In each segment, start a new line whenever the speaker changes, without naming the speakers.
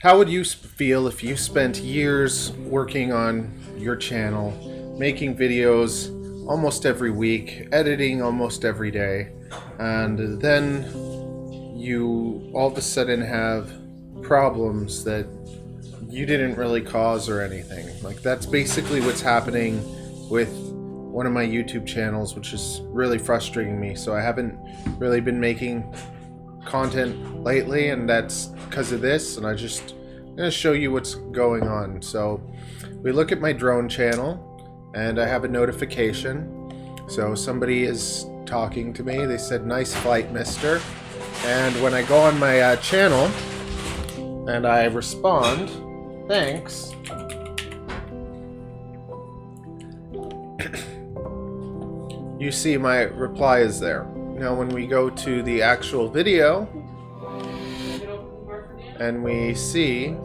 How would you feel if you spent years working on your channel, making videos almost every week, editing almost every day, and then you all of a sudden have problems that you didn't really cause or anything? Like, that's basically what's happening with one of my YouTube channels, which is really frustrating me. So I haven't really been making content lately, and that's because of this, and I'm gonna show you what's going on. So we look at my drone channel and I have a notification. So somebody is talking to me. They said, "Nice flight, mister." And when I go on my channel and I respond, "Thanks," you see my reply is there. Now when we go to the actual video and we see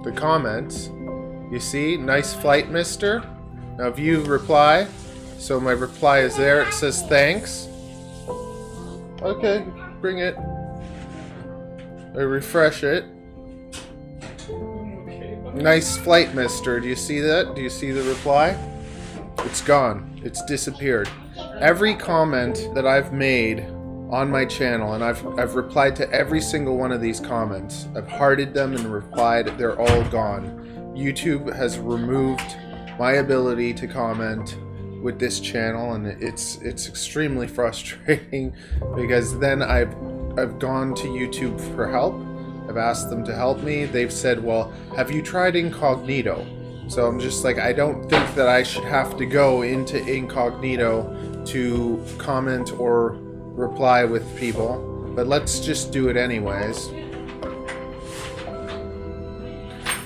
the comments, you see, "Nice flight, mister." Now view reply. So my reply is there. It says thanks. Okay, bring it. I refresh it. "Nice flight, mister." Do you see that? Do you see the reply? It's gone. It's disappeared. Every comment that I've made on my channel, and I've replied to every single one of these comments. I've hearted them and replied. They're all gone. YouTube has removed my ability to comment with this channel, and it's extremely frustrating, because then I've gone to YouTube for help. I've asked them to help me. They've said, "Well, have you tried incognito?" So I'm just like, I don't think that I should have to go into incognito to comment or reply with people, but let's just do it anyways.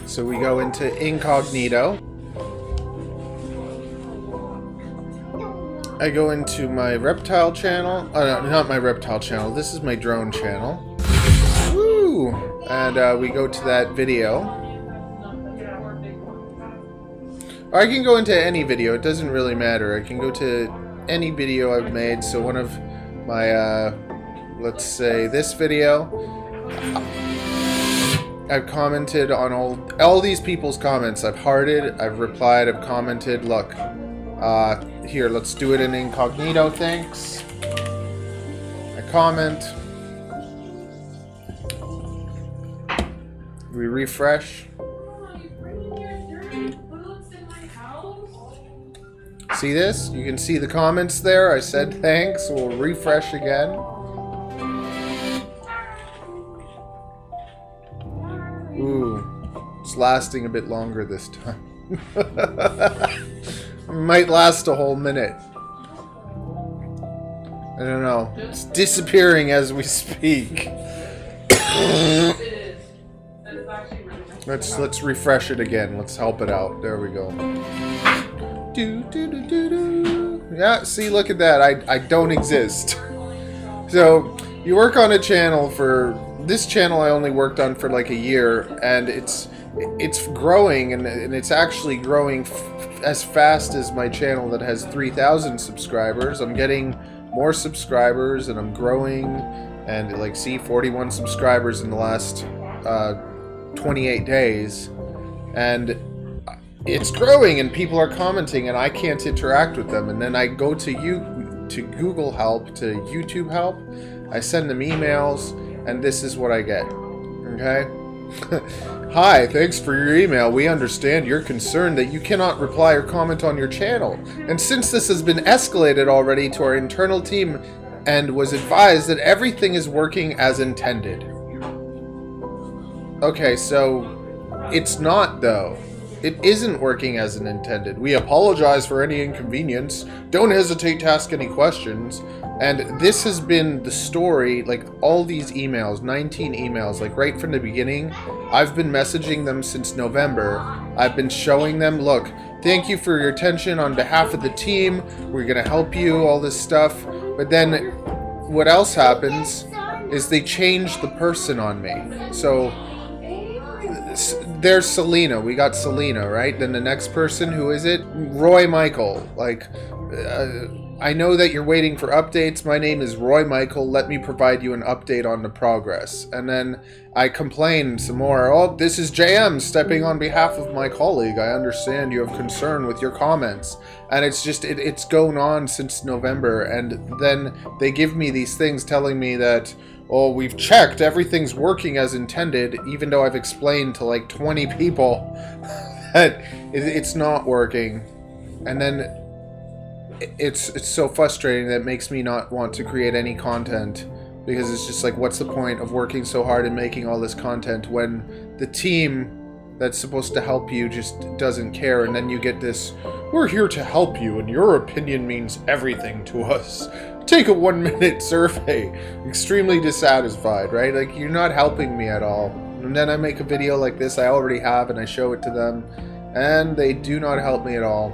So we go into incognito. I go into my reptile channel. Oh, no, not my reptile channel. This is my drone channel. Woo! And we go to that video. Or I can go into any video. It doesn't really matter. I can go to any video I've made. So one of my, let's say this video, I've commented on all these people's comments. I've hearted, I've replied, I've commented. Look, here, let's do it in incognito. Thanks. I comment. We refresh. See this? You can see the comments there. I said thanks. We'll refresh again. Ooh, it's lasting a bit longer this time. It might last a whole minute. I don't know. It's disappearing as we speak. Let's refresh it again. Let's help it out. There we go. Yeah, see, look at that. I don't exist. So you work on a channel for this channel. I only worked on for like a year, and it's growing, and it's actually growing as fast as my channel that has 3,000 subscribers. I'm getting more subscribers, and I'm growing, and like, see, 41 subscribers in the last 28 days, and it's growing, and people are commenting, and I can't interact with them. And then I go to Google help, to YouTube help. I send them emails, and this is what I get. Okay? "Hi, thanks for your email. We understand you're concerned that you cannot reply or comment on your channel. And since this has been escalated already to our internal team and was advised that everything is working as intended." Okay, so it's not, though. It isn't working as intended. "We apologize for any inconvenience. Don't hesitate to ask any questions." And this has been the story, like all these emails, 19 emails, like right from the beginning. I've been messaging them since November. I've been showing them, "Look, thank you for your attention on behalf of the team. We're gonna help you," all this stuff. But then what else happens is they change the person on me. So there's Selena. We got Selena, right? Then the next person, who is it? Roy Michael. Like, I know that you're waiting for updates. My name is Roy Michael. Let me provide you an update on the progress. And then I complain some more. Oh, this is JM stepping on behalf of my colleague. I understand you have concern with your comments. And it's just, it's going on since November. And then they give me these things telling me that, oh, we've checked, everything's working as intended, even though I've explained to like 20 people that it's not working. And then it's so frustrating that it makes me not want to create any content, because it's just like, what's the point of working so hard and making all this content when the team that's supposed to help you just doesn't care? And then you get this, we're here to help you and your opinion means everything to us. Take a 1-minute survey. Extremely dissatisfied, right? Like, you're not helping me at all. And then I make a video like this I already have and I show it to them, and they do not help me at all.